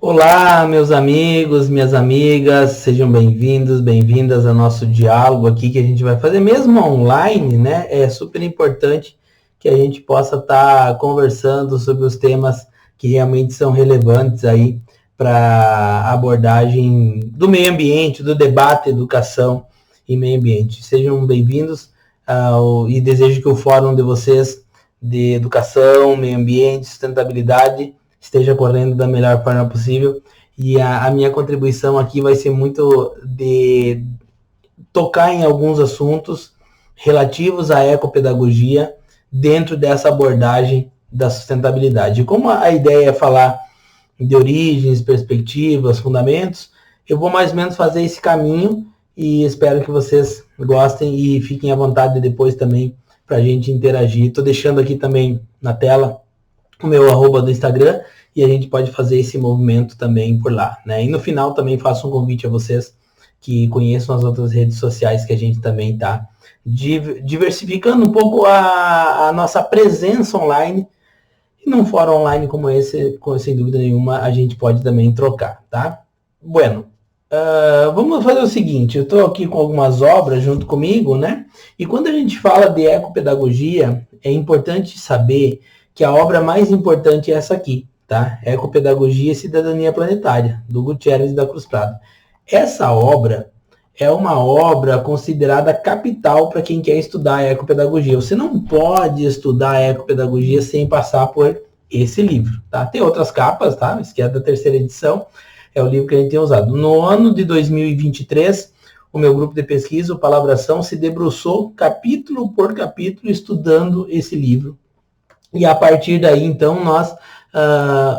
Olá, meus amigos, minhas amigas, sejam bem-vindos, bem-vindas ao nosso diálogo aqui que a gente vai fazer mesmo online, né? É super importante que a gente possa estar conversando sobre os temas que realmente são relevantes aí para a abordagem do meio ambiente, do debate educação e meio ambiente. Sejam bem-vindos e desejo que o fórum de vocês de educação, meio ambiente, sustentabilidade esteja correndo da melhor forma possível. E a minha contribuição aqui vai ser muito de tocar em alguns assuntos relativos à ecopedagogia dentro dessa abordagem da sustentabilidade. E como a ideia é falar de origens, perspectivas, fundamentos, eu vou mais ou menos fazer esse caminho e espero que vocês gostem e fiquem à vontade depois também para a gente interagir. Estou deixando aqui também na tela o meu @ do Instagram e a gente pode fazer esse movimento também por lá, né? E no final também faço um convite a vocês que conheçam as outras redes sociais que a gente também está diversificando um pouco a nossa presença online. E num fórum online como esse, sem dúvida nenhuma, a gente pode também trocar, tá? Bueno, vamos fazer o seguinte, eu estou aqui com algumas obras junto comigo, né? E quando a gente fala de ecopedagogia, é importante saber que a obra mais importante é essa aqui, tá? Ecopedagogia e Cidadania Planetária, do Gutierrez da Cruz Prado. Essa obra é uma obra considerada capital para quem quer estudar a ecopedagogia. Você não pode estudar a ecopedagogia sem passar por esse livro, tá? Tem outras capas, tá? Esse aqui é da 3ª edição, é o livro que a gente tem usado. No ano de 2023, o meu grupo de pesquisa, o Palabração, se debruçou capítulo por capítulo estudando esse livro. E a partir daí, então, nós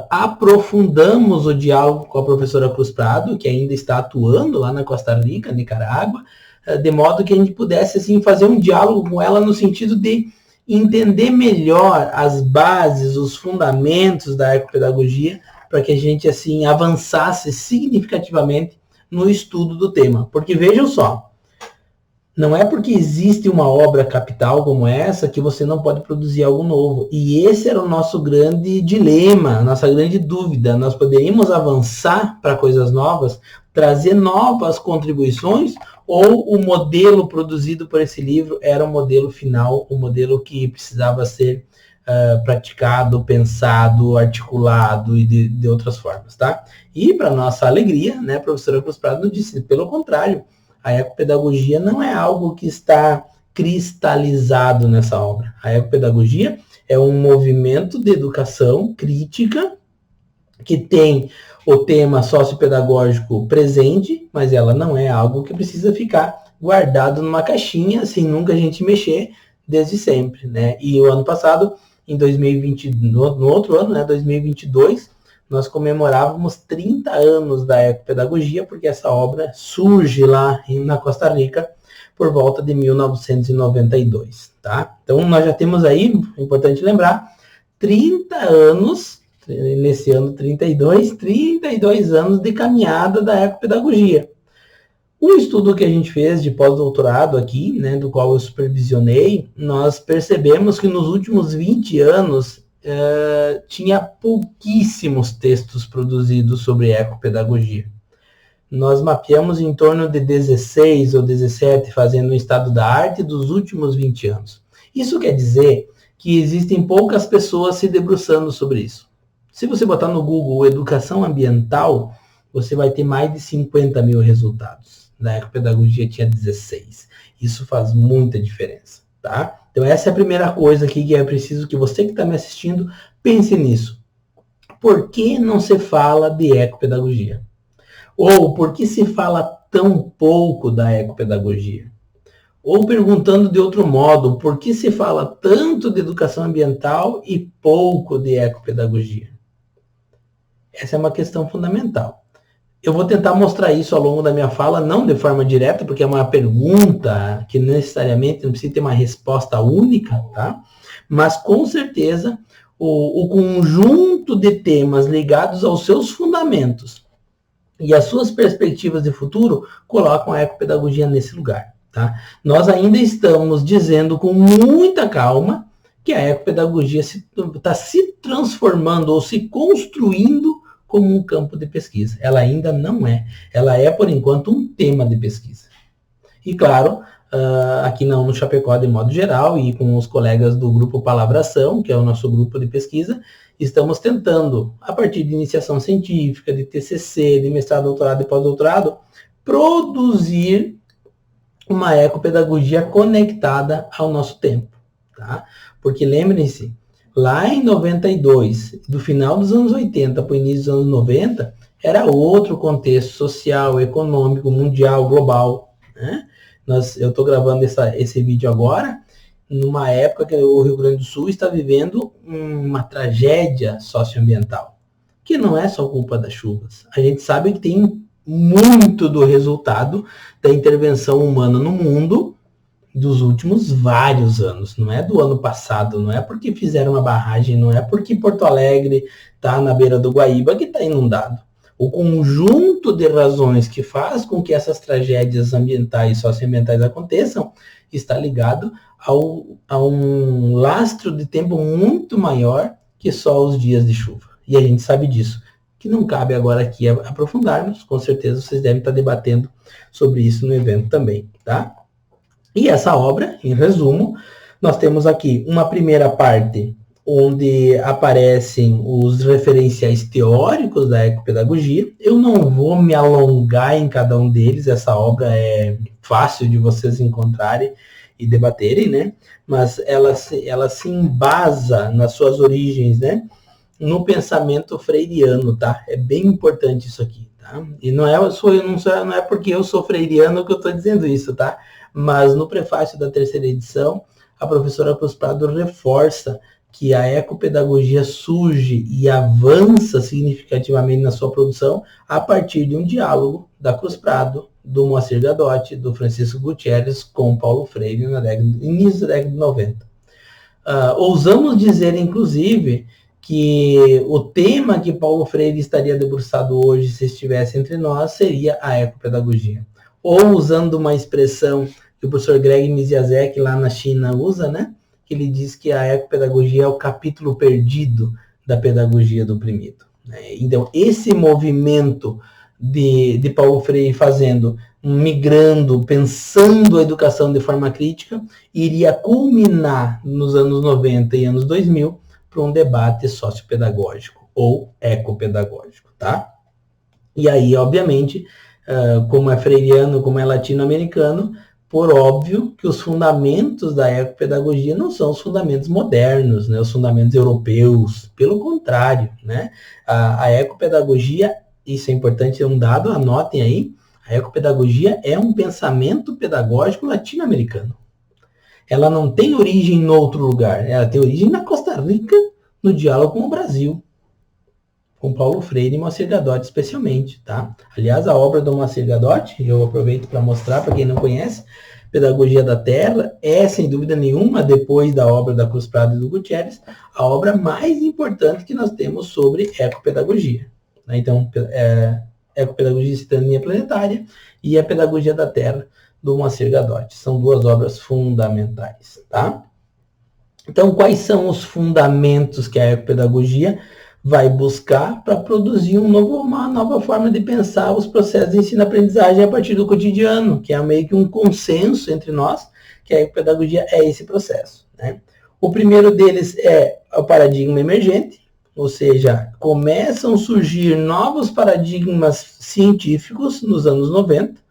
aprofundamos o diálogo com a professora Cruz Prado, que ainda está atuando lá na Costa Rica, Nicarágua, de modo que a gente pudesse assim, fazer um diálogo com ela no sentido de entender melhor as bases, os fundamentos da ecopedagogia, para que a gente assim avançasse significativamente no estudo do tema. Porque vejam só, não é porque existe uma obra capital como essa que você não pode produzir algo novo. E esse era o nosso grande dilema, nossa grande dúvida. Nós poderíamos avançar para coisas novas, trazer novas contribuições, ou o modelo produzido por esse livro era o modelo final, o modelo que precisava ser praticado, pensado, articulado e de outras formas, tá? E para nossa alegria, né, a professora Cruz Prado nos disse, pelo contrário, a ecopedagogia não é algo que está cristalizado nessa obra. A ecopedagogia é um movimento de educação crítica que tem o tema sociopedagógico presente, mas ela não é algo que precisa ficar guardado numa caixinha sem nunca a gente mexer desde sempre, né? E o ano passado, em 2020, no outro ano, né, 2022, nós comemorávamos 30 anos da ecopedagogia, porque essa obra surge lá na Costa Rica por volta de 1992, tá? Então, nós já temos aí, é importante lembrar, 30 anos, nesse ano 32 anos de caminhada da ecopedagogia. Um estudo que a gente fez de pós-doutorado aqui, né, do qual eu supervisionei, nós percebemos que nos últimos 20 anos tinha pouquíssimos textos produzidos sobre ecopedagogia. Nós mapeamos em torno de 16 ou 17, fazendo um estado da arte dos últimos 20 anos. Isso quer dizer que existem poucas pessoas se debruçando sobre isso. Se você botar no Google educação ambiental, você vai ter mais de 50 mil resultados. Na ecopedagogia tinha 16. Isso faz muita diferença, tá? Então essa é a primeira coisa aqui que é preciso que você que está me assistindo pense nisso. Por que não se fala de ecopedagogia? Ou por que se fala tão pouco da ecopedagogia? Ou perguntando de outro modo, por que se fala tanto de educação ambiental e pouco de ecopedagogia? Essa é uma questão fundamental. Eu vou tentar mostrar isso ao longo da minha fala, não de forma direta, porque é uma pergunta que necessariamente não precisa ter uma resposta única, tá? Mas com certeza o conjunto de temas ligados aos seus fundamentos e as suas perspectivas de futuro colocam a ecopedagogia nesse lugar, tá? Nós ainda estamos dizendo com muita calma que a ecopedagogia está se transformando ou se construindo como um campo de pesquisa. Ela ainda não é. Ela é, por enquanto, um tema de pesquisa. E, claro, aqui no Chapecó, de modo geral, e com os colegas do Grupo Palavração, que é o nosso grupo de pesquisa, estamos tentando, a partir de iniciação científica, de TCC, de mestrado, doutorado e pós-doutorado, produzir uma ecopedagogia conectada ao nosso tempo, tá? Porque lembrem-se, lá em 92, do final dos anos 80 para o início dos anos 90, era outro contexto social, econômico, mundial, global, né? Eu estou gravando esse vídeo agora, numa época que o Rio Grande do Sul está vivendo uma tragédia socioambiental, que não é só culpa das chuvas. A gente sabe que tem muito do resultado da intervenção humana no mundo dos últimos vários anos. Não é do ano passado, não é porque fizeram uma barragem, não é porque Porto Alegre está na beira do Guaíba que está inundado. O conjunto de razões que faz com que essas tragédias ambientais e socioambientais aconteçam está ligado a um lastro de tempo muito maior que só os dias de chuva. E a gente sabe disso, que não cabe agora aqui aprofundarmos. Com certeza vocês devem estar debatendo sobre isso no evento também, tá? E essa obra, em resumo, nós temos aqui uma primeira parte onde aparecem os referenciais teóricos da ecopedagogia. Eu não vou me alongar em cada um deles, essa obra é fácil de vocês encontrarem e debaterem, né? Mas ela se embasa nas suas origens, né? No pensamento freiriano, tá? É bem importante isso aqui, tá? E não é porque eu sou freiriano que eu estou dizendo isso, tá? Mas no prefácio da terceira edição, a professora Cruz Prado reforça que a ecopedagogia surge e avança significativamente na sua produção a partir de um diálogo da Cruz Prado, do Moacir Gadotti, do Francisco Gutierrez com Paulo Freire no início da década de 90. Ousamos dizer, inclusive, que o tema que Paulo Freire estaria debruçado hoje, se estivesse entre nós, seria a ecopedagogia. Ou, usando uma expressão que o professor Greg Miziasek lá na China usa, né? Que ele diz que a ecopedagogia é o capítulo perdido da pedagogia do oprimido. Então, esse movimento de Paulo Freire migrando, pensando a educação de forma crítica, iria culminar nos anos 90 e anos 2000 para um debate sociopedagógico ou ecopedagógico, tá? E aí, obviamente, como é freiriano, como é latino-americano, por óbvio que os fundamentos da ecopedagogia não são os fundamentos modernos, né, os fundamentos europeus. Pelo contrário, né, a ecopedagogia, isso é importante, é um dado, anotem aí, a ecopedagogia é um pensamento pedagógico latino-americano. Ela não tem origem em outro lugar, ela tem origem na Costa Rica, no diálogo com o Brasil, com Paulo Freire e Moacir Gadotti especialmente, tá? Aliás, a obra do Moacir Gadotti, eu aproveito para mostrar para quem não conhece, Pedagogia da Terra, é, sem dúvida nenhuma, depois da obra da Cruz Prado e do Gutierrez, a obra mais importante que nós temos sobre ecopedagogia. Né? Então, Ecopedagogia e Cidadania Planetária e a Pedagogia da Terra, do Moacir Gadotti. São duas obras fundamentais, tá? Então, quais são os fundamentos que a ecopedagogia vai buscar para produzir uma nova forma de pensar os processos de ensino-aprendizagem a partir do cotidiano, que é meio que um consenso entre nós, que a ecopedagogia é esse processo, né? O primeiro deles é o paradigma emergente, ou seja, começam a surgir novos paradigmas científicos nos anos 90,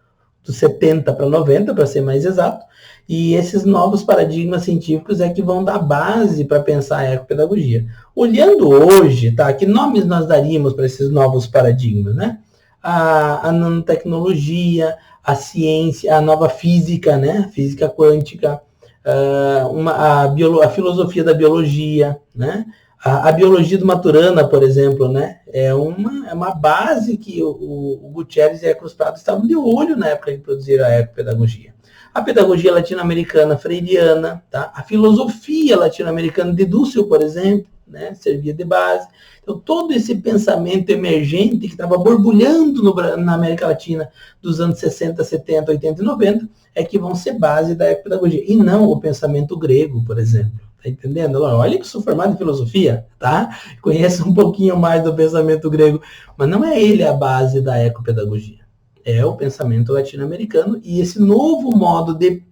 dos 70 para 90, para ser mais exato, e esses novos paradigmas científicos é que vão dar base para pensar a ecopedagogia. Olhando hoje, tá, que nomes nós daríamos para esses novos paradigmas, né? A nanotecnologia, a ciência, a nova física, né? Física quântica, a filosofia da biologia, né? A biologia do Maturana, por exemplo, né? É uma base que o Gutierrez e a Cruz Prado estavam de olho na época de produzir a ecopedagogia. A pedagogia latino-americana freiriana, tá? A filosofia latino-americana de Dussel, por exemplo, né? Servia de base. Então, todo esse pensamento emergente que estava borbulhando na América Latina dos anos 60, 70, 80 e 90 é que vão ser base da ecopedagogia, e não o pensamento grego, por exemplo. Tá entendendo? Olha que eu sou formado em filosofia, tá? Conheço um pouquinho mais do pensamento grego, mas não é ele a base da ecopedagogia. É o pensamento latino-americano e esse novo modo de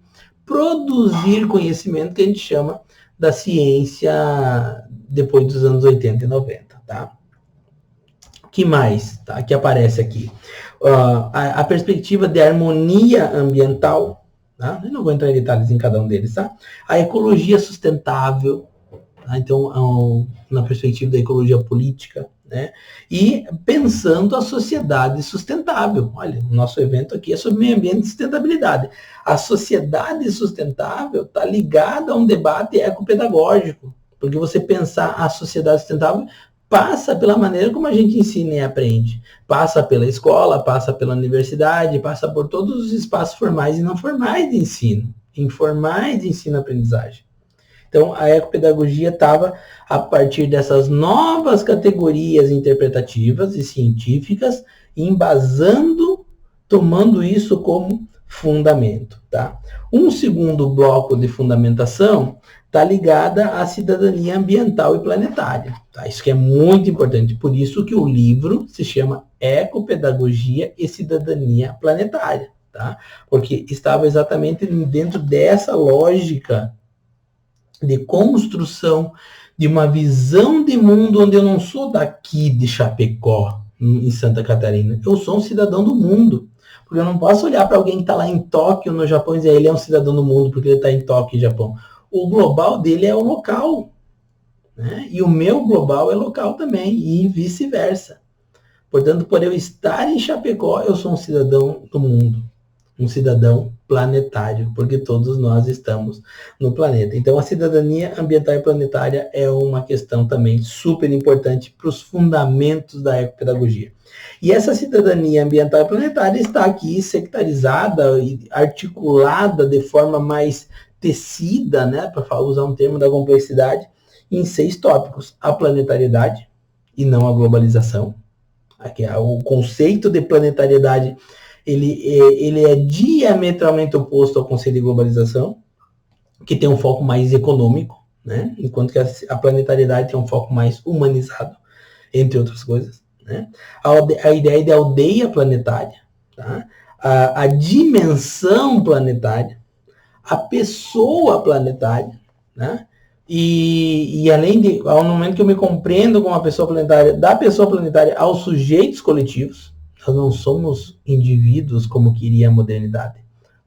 produzir conhecimento que a gente chama da ciência depois dos anos 80 e 90, tá? O que mais, tá? Que aparece aqui? A perspectiva de harmonia ambiental, tá? Eu não vou entrar em detalhes em cada um deles, tá? A ecologia sustentável, tá? Então, na perspectiva da ecologia política, né? E pensando a sociedade sustentável. Olha, o nosso evento aqui é sobre meio ambiente e sustentabilidade. A sociedade sustentável está ligada a um debate ecopedagógico, porque você pensar a sociedade sustentável passa pela maneira como a gente ensina e aprende. Passa pela escola, passa pela universidade, passa por todos os espaços formais e não formais de ensino, informais de ensino-aprendizagem. Então, a ecopedagogia estava, a partir dessas novas categorias interpretativas e científicas, embasando, tomando isso como fundamento. Tá? Um segundo bloco de fundamentação está ligada à cidadania ambiental e planetária. Tá? Isso que é muito importante. Por isso que o livro se chama Ecopedagogia e Cidadania Planetária. Tá? Porque estava exatamente dentro dessa lógica de construção de uma visão de mundo onde eu não sou daqui de Chapecó, em Santa Catarina. Eu sou um cidadão do mundo. Porque eu não posso olhar para alguém que está lá em Tóquio, no Japão, e dizer ele é um cidadão do mundo porque ele está em Tóquio, Japão. O global dele é o local. Né? E o meu global é local também, e vice-versa. Portanto, por eu estar em Chapecó, eu sou um cidadão do mundo. Um cidadão planetário, porque todos nós estamos no planeta. Então, a cidadania ambiental e planetária é uma questão também super importante para os fundamentos da ecopedagogia. E essa cidadania ambiental e planetária está aqui sectarizada e articulada de forma mais tecida, né, para usar um termo da complexidade, em 6 tópicos. A planetariedade e não a globalização. Aqui, o conceito de planetariedade ele é diametralmente oposto ao conceito de globalização, que tem um foco mais econômico, né? Enquanto que a planetariedade tem um foco mais humanizado, entre outras coisas. Né? A ideia de aldeia planetária, tá? A dimensão planetária, a pessoa planetária, né? E além de, ao momento que eu me compreendo como uma pessoa planetária, da pessoa planetária aos sujeitos coletivos, nós não somos indivíduos como queria a modernidade.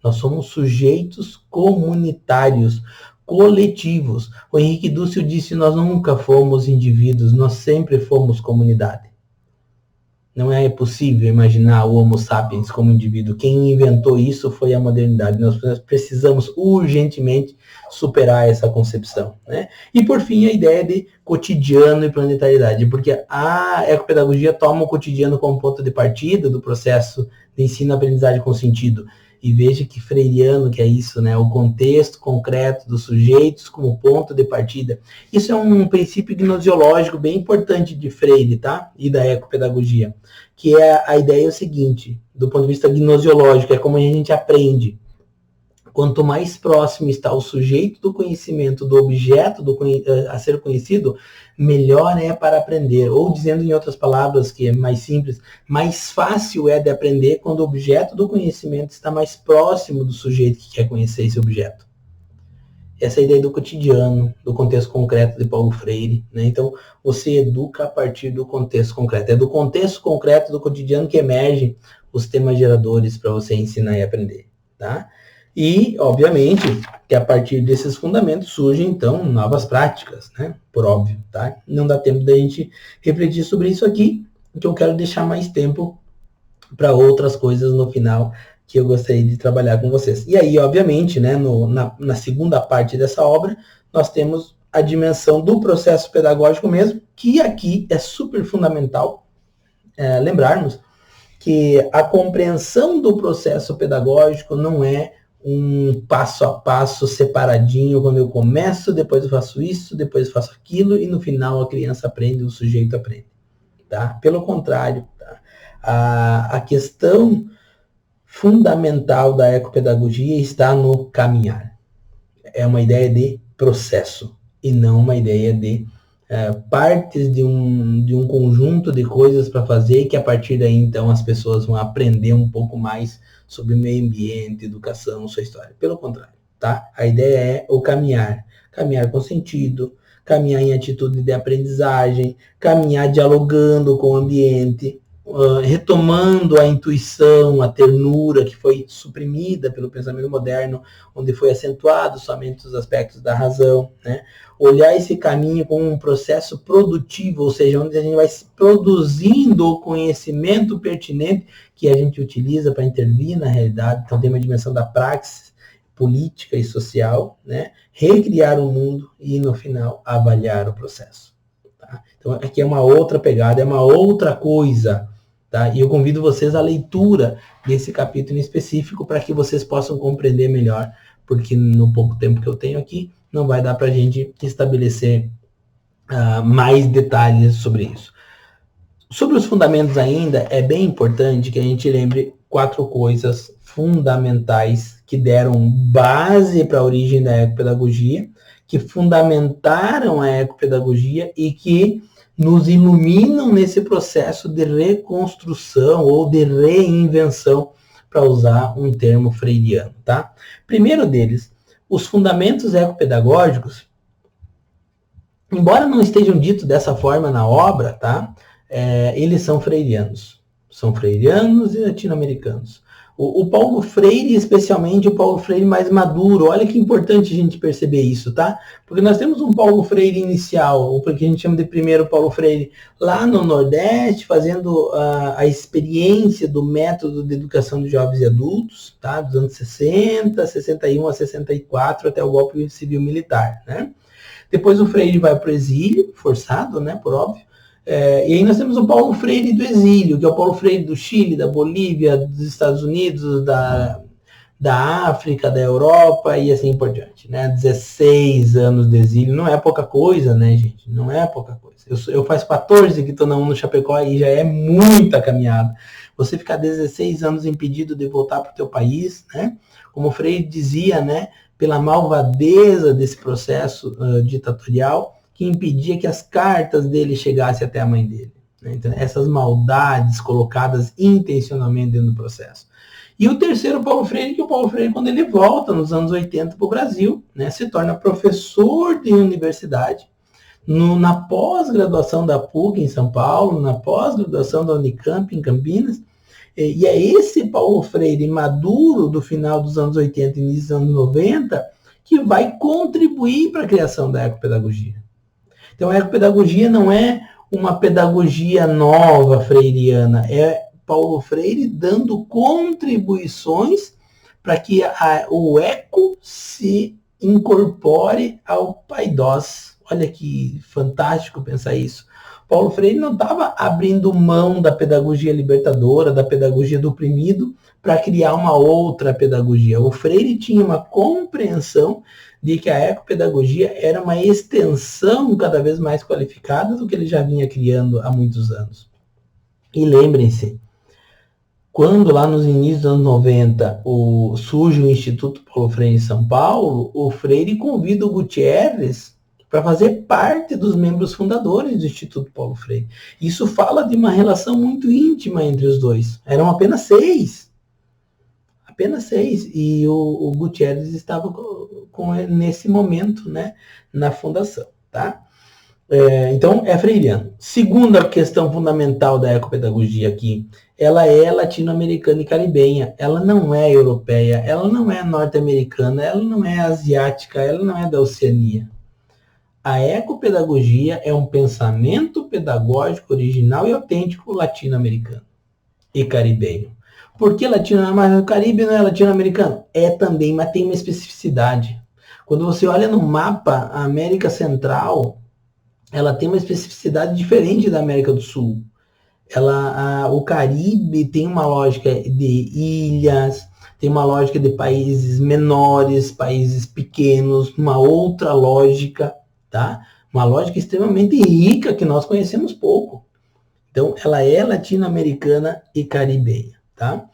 Nós somos sujeitos comunitários, coletivos. O Henrique Dussel disse, nós nunca fomos indivíduos, nós sempre fomos comunidade. Não é possível imaginar o Homo sapiens como indivíduo. Quem inventou isso foi a modernidade. Nós precisamos urgentemente superar essa concepção. Né? E, por fim, a ideia de cotidiano e planetariedade, porque a ecopedagogia toma o cotidiano como ponto de partida do processo de ensino-aprendizagem com sentido. E veja que freiriano que é isso, né? O contexto concreto dos sujeitos como ponto de partida. Isso é um princípio gnosiológico bem importante de Freire, tá? E da ecopedagogia. Que é a ideia é o seguinte, do ponto de vista gnosiológico, é como a gente aprende. Quanto mais próximo está o sujeito do conhecimento do objeto a ser conhecido, melhor é para aprender. Ou dizendo em outras palavras, que é mais simples, mais fácil é de aprender quando o objeto do conhecimento está mais próximo do sujeito que quer conhecer esse objeto. Essa é a ideia do cotidiano, do contexto concreto de Paulo Freire. Né? Então, você educa a partir do contexto concreto. É do contexto concreto do cotidiano que emergem os temas geradores para você ensinar e aprender. Tá? E, obviamente, que a partir desses fundamentos surgem, então, novas práticas, né? Por óbvio, tá? Não dá tempo da gente refletir sobre isso aqui, então eu quero deixar mais tempo para outras coisas no final que eu gostaria de trabalhar com vocês. E aí, obviamente, né, na segunda parte dessa obra, nós temos a dimensão do processo pedagógico mesmo, que aqui é super fundamental lembrarmos que a compreensão do processo pedagógico não é um passo a passo separadinho, quando eu começo, depois eu faço isso, depois eu faço aquilo, e no final a criança aprende, o sujeito aprende. Tá? Pelo contrário, tá? A questão fundamental da ecopedagogia está no caminhar. É uma ideia de processo e não uma ideia de partes de um conjunto de coisas para fazer, que a partir daí então as pessoas vão aprender um pouco mais sobre meio ambiente, educação, sua história. Pelo contrário, tá? A ideia é o caminhar. Caminhar com sentido, caminhar em atitude de aprendizagem, caminhar dialogando com o ambiente, retomando a intuição, a ternura que foi suprimida pelo pensamento moderno, onde foi acentuado somente os aspectos da razão, né? Olhar esse caminho como um processo produtivo, ou seja, onde a gente vai produzindo o conhecimento pertinente que a gente utiliza para intervir na realidade. Então tem uma dimensão da praxis política e social, né? Recriar o mundo e, no final, avaliar o processo. Tá? Então aqui é uma outra pegada, é uma outra coisa. Tá? E eu convido vocês à leitura desse capítulo em específico para que vocês possam compreender melhor, porque no pouco tempo que eu tenho aqui, não vai dar para a gente estabelecer mais detalhes sobre isso. Sobre os fundamentos ainda, é bem importante que a gente lembre 4 coisas fundamentais que deram base para a origem da ecopedagogia, que fundamentaram a ecopedagogia e que nos iluminam nesse processo de reconstrução ou de reinvenção, para usar um termo freiriano, tá? Primeiro deles, os fundamentos ecopedagógicos, embora não estejam ditos dessa forma na obra, tá? Eles são freirianos e latino-americanos. O Paulo Freire, especialmente o Paulo Freire mais maduro, olha que importante a gente perceber isso, tá? Porque nós temos um Paulo Freire inicial, ou porque a gente chama de primeiro Paulo Freire, lá no Nordeste, fazendo a experiência do método de educação de jovens e adultos, tá? Dos anos 60, 61 a 64, até o golpe civil-militar, né? Depois o Freire vai para o exílio, forçado, né, por óbvio. E aí nós temos o Paulo Freire do exílio, que é o Paulo Freire do Chile, da Bolívia, dos Estados Unidos, da África, da Europa e assim por diante, né? 16 anos de exílio, não é pouca coisa, né, gente? Não é pouca coisa. Eu faço 14 que estou na UNO Chapecó e já é muita caminhada. Você ficar 16 anos impedido de voltar para o teu país, né? Como o Freire dizia, né? Pela malvadeza desse processo ditatorial, que impedia que as cartas dele chegassem até a mãe dele. Né? Então, essas maldades colocadas intencionalmente dentro do processo. E o terceiro, Paulo Freire, que o Paulo Freire, quando ele volta nos anos 80 para o Brasil, né, se torna professor de universidade, na pós-graduação da PUC em São Paulo, na pós-graduação da Unicamp em Campinas, e é esse Paulo Freire maduro do final dos anos 80 e início dos anos 90 que vai contribuir para a criação da ecopedagogia. Então, a ecopedagogia não é uma pedagogia nova freiriana, é Paulo Freire dando contribuições para que o eco se incorpore ao paidós. Olha que fantástico pensar isso. Paulo Freire não estava abrindo mão da pedagogia libertadora, da pedagogia do oprimido, para criar uma outra pedagogia. O Freire tinha uma compreensão de que a ecopedagogia era uma extensão cada vez mais qualificada do que ele já vinha criando há muitos anos. E lembrem-se, quando lá nos inícios dos anos 90 surge o Instituto Paulo Freire em São Paulo, o Freire convida o Gutierrez para fazer parte dos membros fundadores do Instituto Paulo Freire. Isso fala de uma relação muito íntima entre os dois. Eram apenas 6. Apenas 6. E o Gutierrez estava nesse momento, né, na fundação. Tá? Então, é freiriano. Segunda questão fundamental da ecopedagogia aqui, ela é latino-americana e caribenha. Ela não é europeia, ela não é norte-americana, ela não é asiática, ela não é da Oceania. A ecopedagogia é um pensamento pedagógico original e autêntico latino-americano e caribenho. Por que latino-americano? Mas o Caribe não é latino-americano? É também, mas tem uma especificidade. Quando você olha no mapa, a América Central, ela tem uma especificidade diferente da América do Sul. O Caribe tem uma lógica de ilhas, tem uma lógica de países menores, países pequenos, uma outra lógica, tá? Uma lógica extremamente rica que nós conhecemos pouco. Então, ela é latino-americana e caribenha, tá?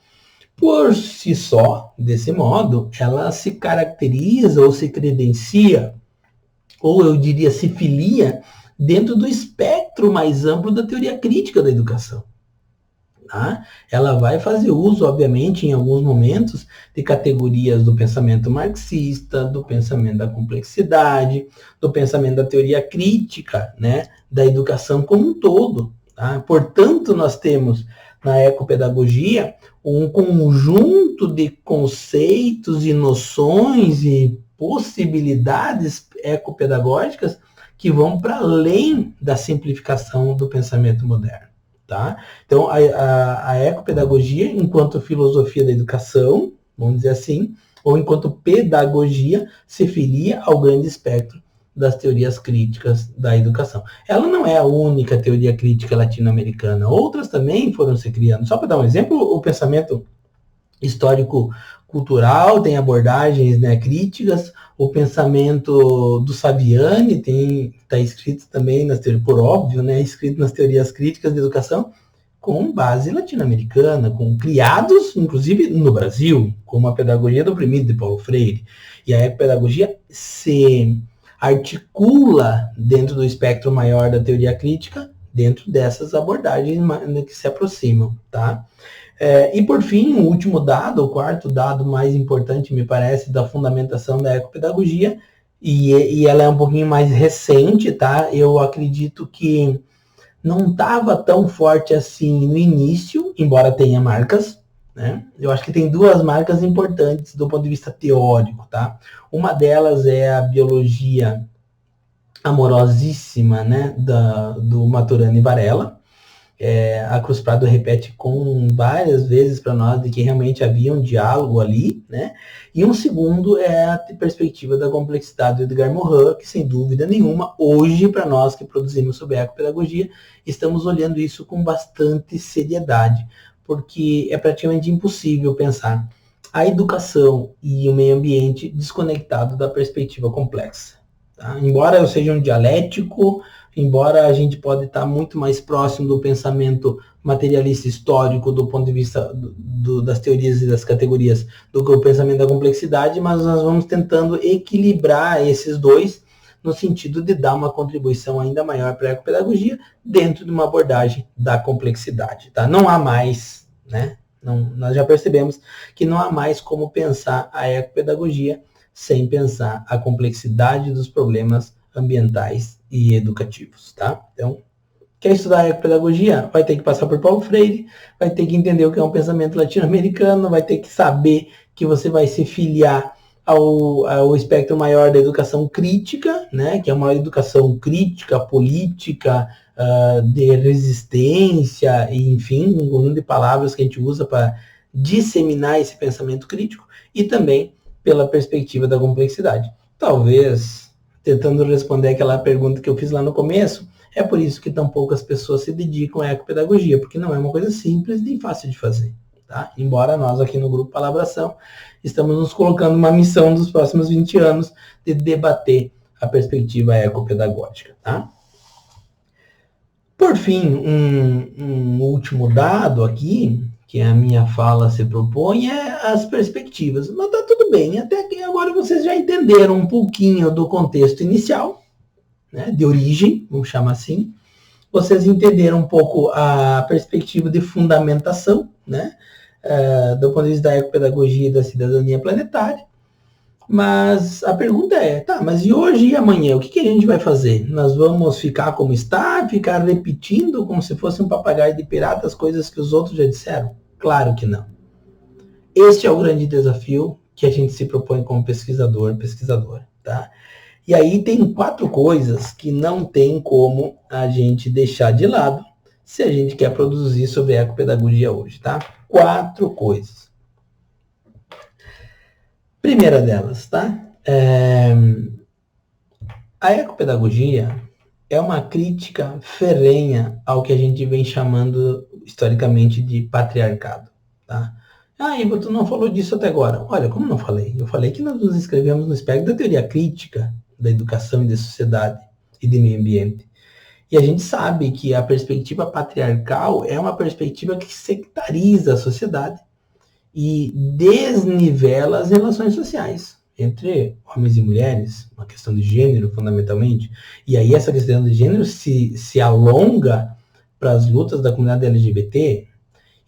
Por si só, desse modo, ela se caracteriza ou se credencia, ou eu diria se filia, dentro do espectro mais amplo da teoria crítica da educação. Tá? Ela vai fazer uso, obviamente, em alguns momentos, de categorias do pensamento marxista, do pensamento da complexidade, do pensamento da teoria crítica, né, da educação como um todo. Tá? Portanto, nós temos na ecopedagogia um conjunto de conceitos e noções e possibilidades ecopedagógicas que vão para além da simplificação do pensamento moderno. Tá? Então, a ecopedagogia, enquanto filosofia da educação, vamos dizer assim, ou enquanto pedagogia, se filia ao grande espectro das teorias críticas da educação. Ela não é a única teoria crítica latino-americana, outras também foram se criando. Só para dar um exemplo, o pensamento histórico-cultural tem abordagens, né, críticas, o pensamento do Saviani está escrito também, por óbvio, né, escrito nas teorias críticas de educação, com base latino-americana, criados, inclusive, no Brasil, como a pedagogia do oprimido de Paulo Freire. E a pedagogia se articula dentro do espectro maior da teoria crítica, dentro dessas abordagens que se aproximam, tá? E por fim, o último dado, o quarto dado mais importante, me parece, da fundamentação da ecopedagogia, e ela é um pouquinho mais recente, tá? Eu acredito que não estava tão forte assim no início, embora tenha marcas, né? Eu acho que tem duas marcas importantes do ponto de vista teórico, tá? Uma delas é a biologia amorosíssima, né, do Maturana e Varela. A Cruz Prado repete várias vezes para nós de que realmente havia um diálogo ali, né? E um segundo é a perspectiva da complexidade do Edgar Morin, que sem dúvida nenhuma, hoje, para nós que produzimos sobre ecopedagogia, estamos olhando isso com bastante seriedade, porque é praticamente impossível pensar a educação e o meio ambiente desconectado da perspectiva complexa. Tá? Embora eu seja um dialético, embora a gente pode estar muito mais próximo do pensamento materialista histórico do ponto de vista das teorias e das categorias do que o pensamento da complexidade, mas nós vamos tentando equilibrar esses dois no sentido de dar uma contribuição ainda maior para a ecopedagogia dentro de uma abordagem da complexidade. Tá? Não há mais, né? Nós já percebemos que não há mais como pensar a ecopedagogia sem pensar a complexidade dos problemas ambientais e educativos, tá? Então, quer estudar ecopedagogia? Vai ter que passar por Paulo Freire, vai ter que entender o que é um pensamento latino-americano, vai ter que saber que você vai se filiar ao espectro maior da educação crítica, né? Que é uma educação crítica, política, de resistência, e, enfim, um conjunto de palavras que a gente usa para disseminar esse pensamento crítico, e também pela perspectiva da complexidade. Talvez, tentando responder aquela pergunta que eu fiz lá no começo, é por isso que tão poucas pessoas se dedicam à ecopedagogia, porque não é uma coisa simples nem fácil de fazer. Tá? Embora nós aqui no Grupo Palabração estamos nos colocando uma missão dos próximos 20 anos de debater a perspectiva ecopedagógica. Tá? Por fim, um último dado aqui, que a minha fala se propõe, é as perspectivas. Mas tá tudo bem, até que agora vocês já entenderam um pouquinho do contexto inicial, né, de origem, vamos chamar assim. Vocês entenderam um pouco a perspectiva de fundamentação, né, do ponto de vista da ecopedagogia e da cidadania planetária. Mas a pergunta é, tá, mas e hoje e amanhã, o que a gente vai fazer? Nós vamos ficar como está, ficar repetindo como se fosse um papagaio de pirata as coisas que os outros já disseram? Claro que não. Este é o grande desafio que a gente se propõe como pesquisadora, tá? E aí tem 4 coisas que não tem como a gente deixar de lado se a gente quer produzir sobre ecopedagogia hoje, tá? 4 coisas. Primeira delas, tá? A ecopedagogia é uma crítica ferrenha ao que a gente vem chamando historicamente de patriarcado, tá? Ivo, tu não falou disso até agora. Olha, como não falei? Eu falei que nós nos inscrevemos no espectro da teoria crítica da educação e da sociedade e de meio ambiente. E a gente sabe que a perspectiva patriarcal é uma perspectiva que sectariza a sociedade e desnivela as relações sociais entre homens e mulheres, uma questão de gênero, fundamentalmente. E aí essa questão de gênero se alonga para as lutas da comunidade LGBT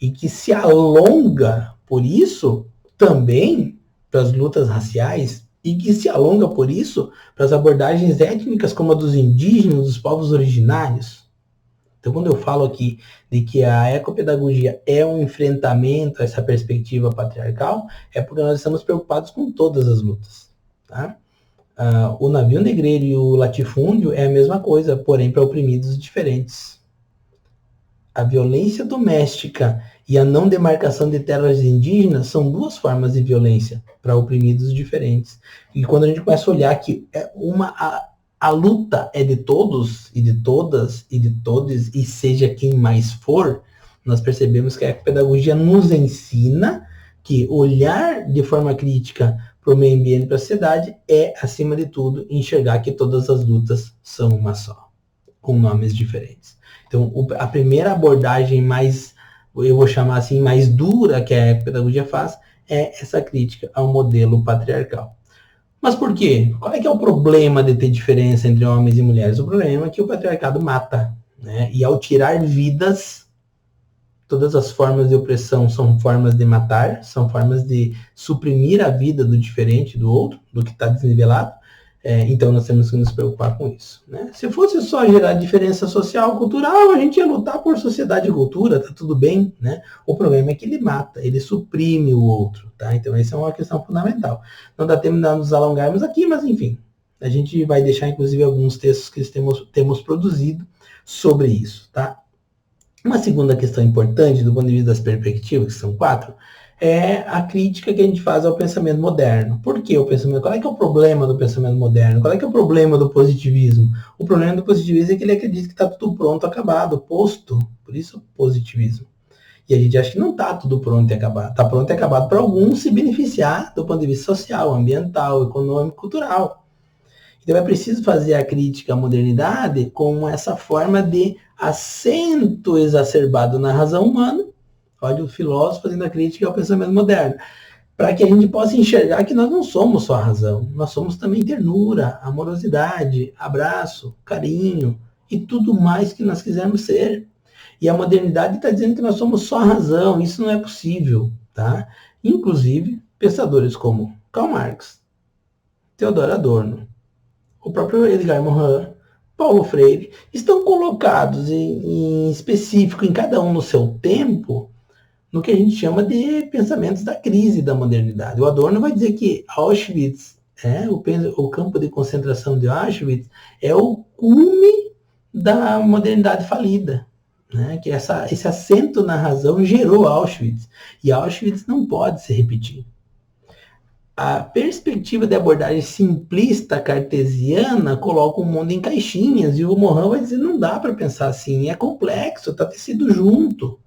e que se alonga, por isso, também para as lutas raciais e que se alonga, por isso, para as abordagens étnicas como a dos indígenas, dos povos originários. Então, quando eu falo aqui de que a ecopedagogia é um enfrentamento a essa perspectiva patriarcal, é porque nós estamos preocupados com todas as lutas. Tá? O navio negreiro e o latifúndio é a mesma coisa, porém para oprimidos diferentes. A violência doméstica e a não demarcação de terras indígenas são duas formas de violência para oprimidos diferentes. E quando a gente começa a olhar que a luta é de todos e de todas e de todos, e seja quem mais for, nós percebemos que a pedagogia nos ensina que olhar de forma crítica para o meio ambiente e para a sociedade é, acima de tudo, enxergar que todas as lutas são uma só, com nomes diferentes. Então, a primeira abordagem mais, eu vou chamar assim, mais dura que a pedagogia faz é essa crítica ao modelo patriarcal. Mas por quê? Qual é que é o problema de ter diferença entre homens e mulheres? O problema é que o patriarcado mata, né? E ao tirar vidas, todas as formas de opressão são formas de matar, são formas de suprimir a vida do diferente, do outro, do que está desnivelado. Então nós temos que nos preocupar com isso, né? Se fosse só gerar diferença social, cultural, a gente ia lutar por sociedade e cultura, tá tudo bem, né? O problema é que ele mata, ele suprime o outro, tá? Então essa é uma questão fundamental. Não dá tempo de nos alongarmos aqui, mas enfim, a gente vai deixar inclusive alguns textos que temos produzido sobre isso, tá? Uma segunda questão importante do ponto de vista das perspectivas, que são 4, é a crítica que a gente faz ao pensamento moderno. Por que o pensamento? Qual é que é o problema do pensamento moderno? Qual é que é o problema do positivismo? O problema do positivismo é que ele acredita que está tudo pronto, acabado, posto. Por isso, positivismo. E a gente acha que não está tudo pronto e acabado. Está pronto e acabado para alguns se beneficiar do ponto de vista social, ambiental, econômico, cultural. Então é preciso fazer a crítica à modernidade com essa forma de acento exacerbado na razão humana. Olha o filósofo fazendo a crítica ao pensamento moderno, para que a gente possa enxergar que nós não somos só a razão, nós somos também ternura, amorosidade, abraço, carinho e tudo mais que nós quisermos ser. E a modernidade está dizendo que nós somos só a razão, isso não é possível, tá? Inclusive, pensadores como Karl Marx, Theodor Adorno, o próprio Edgar Morin, Paulo Freire, estão colocados em específico, em cada um no seu tempo, no que a gente chama de pensamentos da crise da modernidade. O Adorno vai dizer que Auschwitz, o campo de concentração de Auschwitz, é o cume da modernidade falida. Né? Que esse acento na razão gerou Auschwitz. E Auschwitz não pode se repetir. A perspectiva de abordagem simplista cartesiana coloca o mundo em caixinhas. E o Morin vai dizer, não dá para pensar assim, é complexo, está tecido junto.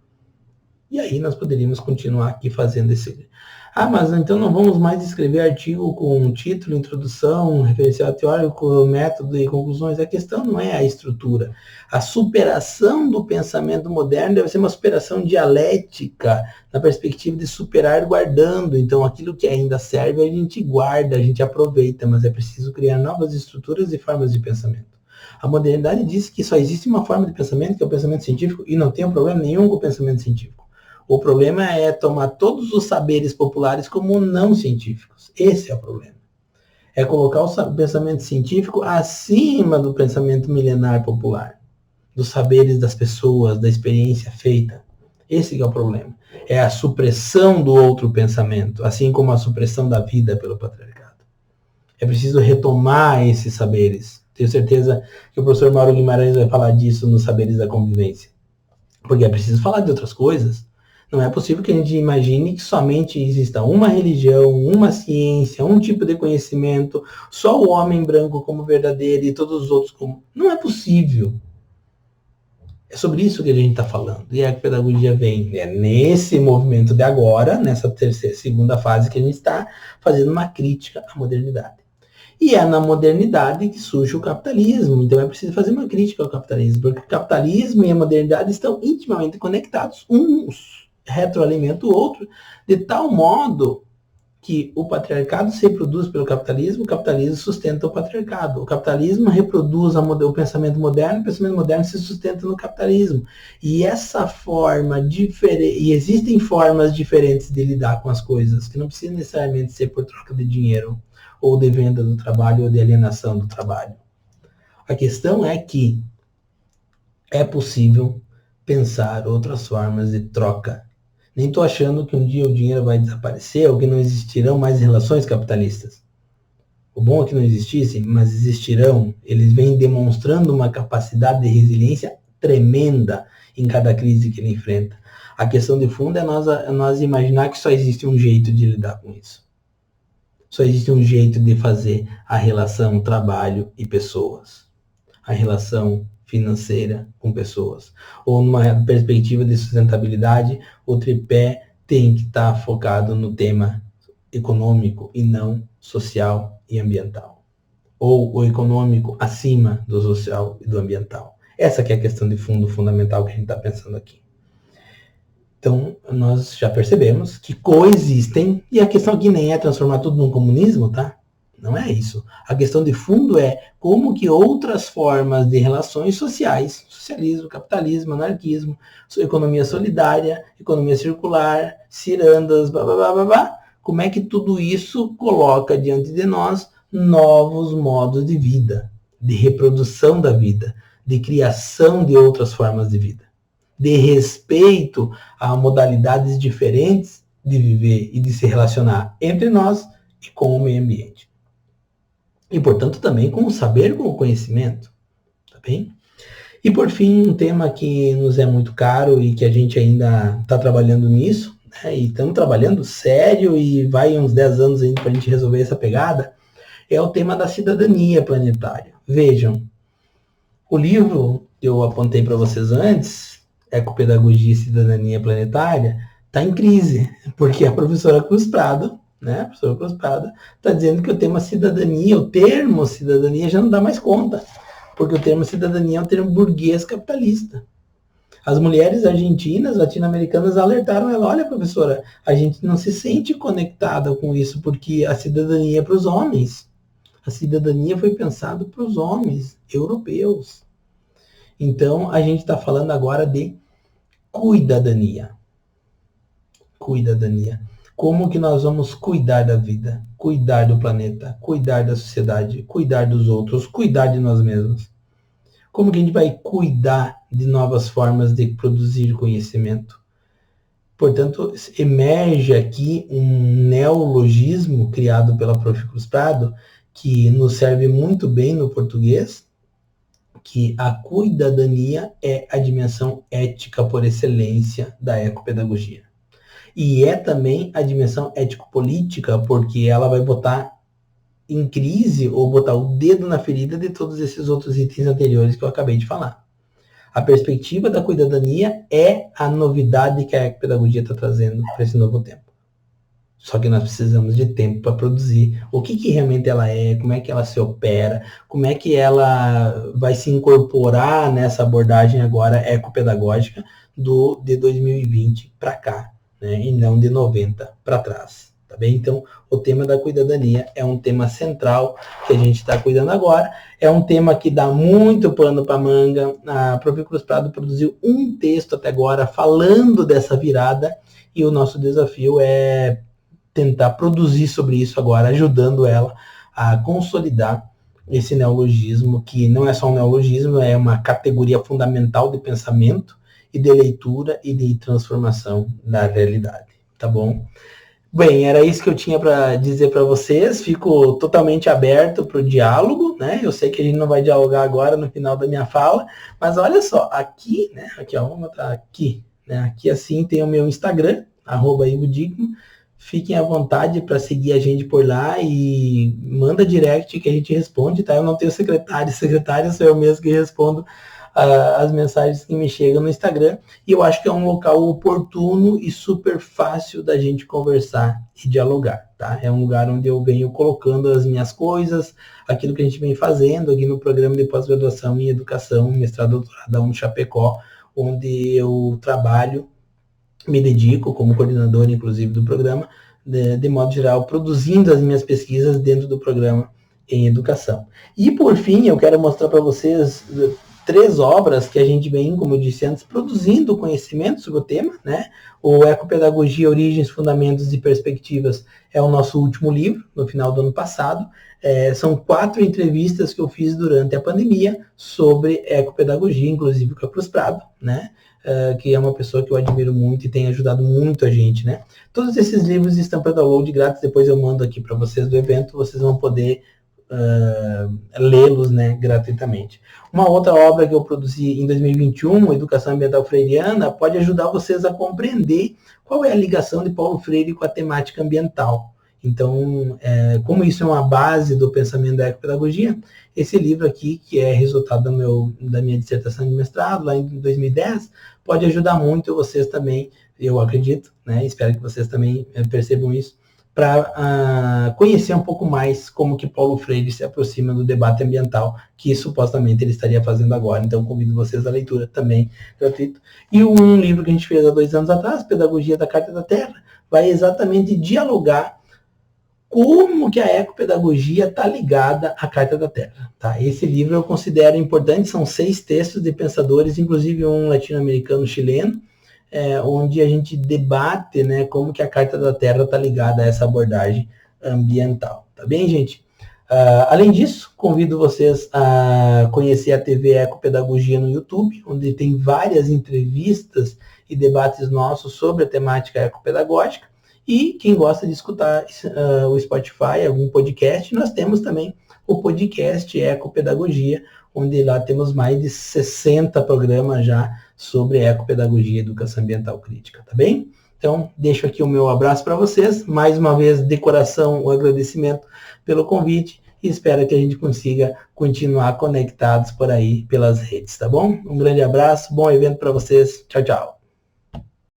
E aí nós poderíamos continuar aqui fazendo esse... mas então não vamos mais escrever artigo com título, introdução, referencial teórico, método e conclusões. A questão não é a estrutura. A superação do pensamento moderno deve ser uma superação dialética, na perspectiva de superar guardando. Então aquilo que ainda serve a gente guarda, a gente aproveita, mas é preciso criar novas estruturas e formas de pensamento. A modernidade diz que só existe uma forma de pensamento, que é o pensamento científico, e não tem problema nenhum com o pensamento científico. O problema é tomar todos os saberes populares como não científicos. Esse é o problema. É colocar o pensamento científico acima do pensamento milenar popular, dos saberes das pessoas, da experiência feita. Esse é o problema. É a supressão do outro pensamento, assim como a supressão da vida pelo patriarcado. É preciso retomar esses saberes. Tenho certeza que o professor Mauro Guimarães vai falar disso nos Saberes da Convivência. Porque é preciso falar de outras coisas. Não é possível que a gente imagine que somente exista uma religião, uma ciência, um tipo de conhecimento, só o homem branco como verdadeiro e todos os outros como... Não é possível. É sobre isso que a gente está falando. E a pedagogia vem nesse movimento de agora, nessa segunda fase que a gente está fazendo uma crítica à modernidade. E é na modernidade que surge o capitalismo. Então é preciso fazer uma crítica ao capitalismo, porque o capitalismo e a modernidade estão intimamente conectados. Uns retroalimentam o outro, de tal modo que o patriarcado se reproduz pelo capitalismo, o capitalismo sustenta o patriarcado. O capitalismo reproduz o pensamento moderno, o pensamento moderno se sustenta no capitalismo. E essa forma diferente, e existem formas diferentes de lidar com as coisas, que não precisa necessariamente ser por troca de dinheiro, ou de venda do trabalho, ou de alienação do trabalho. A questão é que é possível pensar outras formas de troca. Nem estou achando que um dia o dinheiro vai desaparecer ou que não existirão mais relações capitalistas. O bom é que não existissem, mas existirão. Eles vêm demonstrando uma capacidade de resiliência tremenda em cada crise que ele enfrenta. A questão de fundo é nós imaginar que só existe um jeito de lidar com isso. Só existe um jeito de fazer a relação trabalho e pessoas. A relação financeira com pessoas. Ou numa perspectiva de sustentabilidade, o tripé tem que estar focado no tema econômico e não social e ambiental. Ou o econômico acima do social e do ambiental. Essa que é a questão de fundo fundamental que a gente está pensando aqui. Então, nós já percebemos que coexistem, e a questão aqui nem é transformar tudo num comunismo, tá? Não é isso. A questão de fundo é como que outras formas de relações sociais, socialismo, capitalismo, anarquismo, economia solidária, economia circular, cirandas, blá, blá, blá, blá, blá, como é que tudo isso coloca diante de nós novos modos de vida, de reprodução da vida, de criação de outras formas de vida, de respeito a modalidades diferentes de viver e de se relacionar entre nós e com o meio ambiente. E, portanto, também com o saber, com o conhecimento. Tá bem? E, por fim, um tema que nos é muito caro e que a gente ainda está trabalhando nisso, né? E estamos trabalhando sério e vai uns 10 anos ainda para a gente resolver essa pegada, é o tema da cidadania planetária. Vejam, o livro que eu apontei para vocês antes, Ecopedagogia e Cidadania Planetária, está em crise, porque a professora Cruz Prado, né, a professora Cruz Prado, está dizendo que o tema cidadania, o termo cidadania já não dá mais conta, porque o termo cidadania é um termo burguês capitalista. As mulheres argentinas, latino-americanas alertaram ela, olha professora, a gente não se sente conectada com isso, porque a cidadania é para os homens. A cidadania foi pensada para os homens europeus. Então, a gente está falando agora de cuidadania. Cuidadania. Como que nós vamos cuidar da vida, cuidar do planeta, cuidar da sociedade, cuidar dos outros, cuidar de nós mesmos? Como que a gente vai cuidar de novas formas de produzir conhecimento? Portanto, emerge aqui um neologismo criado pela Prof. Cruz Prado, que nos serve muito bem no português, que a cuidadania é a dimensão ética por excelência da ecopedagogia. E é também a dimensão ético-política, porque ela vai botar em crise ou botar o dedo na ferida de todos esses outros itens anteriores que eu acabei de falar. A perspectiva da cuidadania é a novidade que a ecopedagogia está trazendo para esse novo tempo. Só que nós precisamos de tempo para produzir o que realmente ela é, como é que ela se opera, como é que ela vai se incorporar nessa abordagem agora ecopedagógica de 2020 para cá, né, e não de 90 para trás. Tá bem? Então, o tema da cuidadania é um tema central que a gente está cuidando agora. É um tema que dá muito pano para manga. A Prof. Cruz Prado produziu um texto até agora falando dessa virada e o nosso desafio é tentar produzir sobre isso agora, ajudando ela a consolidar esse neologismo, que não é só um neologismo, é uma categoria fundamental de pensamento e de leitura e de transformação da realidade. Tá bom? Bem, era isso que eu tinha para dizer para vocês. Fico totalmente aberto para o diálogo, né? Eu sei que a gente não vai dialogar agora no final da minha fala, mas olha só, aqui, né? Aqui, ó, vamos botar aqui, né? Aqui assim tem o meu Instagram, @ivodigno. Fiquem à vontade para seguir a gente por lá e manda direct que a gente responde, tá? Eu não tenho secretário sou eu mesmo que respondo as mensagens que me chegam no Instagram, e eu acho que é um local oportuno e super fácil da gente conversar e dialogar, tá? É um lugar onde eu venho colocando as minhas coisas, aquilo que a gente vem fazendo aqui no programa de pós-graduação em educação, mestrado, doutorado da Chapecó, onde eu trabalho, me dedico como coordenador, inclusive, do programa, de modo geral, produzindo as minhas pesquisas dentro do programa em educação. E, por fim, eu quero mostrar para vocês 3 obras que a gente vem, como eu disse antes, produzindo conhecimento sobre o tema, né? O Ecopedagogia, Origens, Fundamentos e Perspectivas é o nosso último livro, no final do ano passado. São 4 entrevistas que eu fiz durante a pandemia sobre ecopedagogia, inclusive com a Cruz Prado, né? Que é uma pessoa que eu admiro muito e tem ajudado muito a gente, né? Todos esses livros estão para download grátis, depois eu mando aqui para vocês do evento, vocês vão poder lê-los, né, gratuitamente. Uma outra obra que eu produzi em 2021, Educação Ambiental Freiriana, pode ajudar vocês a compreender qual é a ligação de Paulo Freire com a temática ambiental. Então, como isso é uma base do pensamento da ecopedagogia, esse livro aqui, que é resultado da minha dissertação de mestrado, lá em 2010, pode ajudar muito vocês também, eu acredito, né, espero que vocês também percebam isso, para conhecer um pouco mais como que Paulo Freire se aproxima do debate ambiental, que supostamente ele estaria fazendo agora. Então, convido vocês à leitura também, gratuito. E um livro que a gente fez há 2 anos atrás, Pedagogia da Carta da Terra, vai exatamente dialogar como que a ecopedagogia está ligada à Carta da Terra. Tá? Esse livro eu considero importante, são 6 textos de pensadores, inclusive um latino-americano chileno, onde a gente debate, né, como que a Carta da Terra está ligada a essa abordagem ambiental. Tá bem, gente? Além disso, convido vocês a conhecer a TV Ecopedagogia no YouTube, onde tem várias entrevistas e debates nossos sobre a temática ecopedagógica. E quem gosta de escutar o Spotify, algum podcast, nós temos também o podcast Ecopedagogia, onde lá temos mais de 60 programas já sobre ecopedagogia e educação ambiental crítica, tá bem? Então, deixo aqui o meu abraço para vocês. Mais uma vez, de coração, o agradecimento pelo convite e espero que a gente consiga continuar conectados por aí pelas redes, tá bom? Um grande abraço, bom evento para vocês. Tchau, tchau.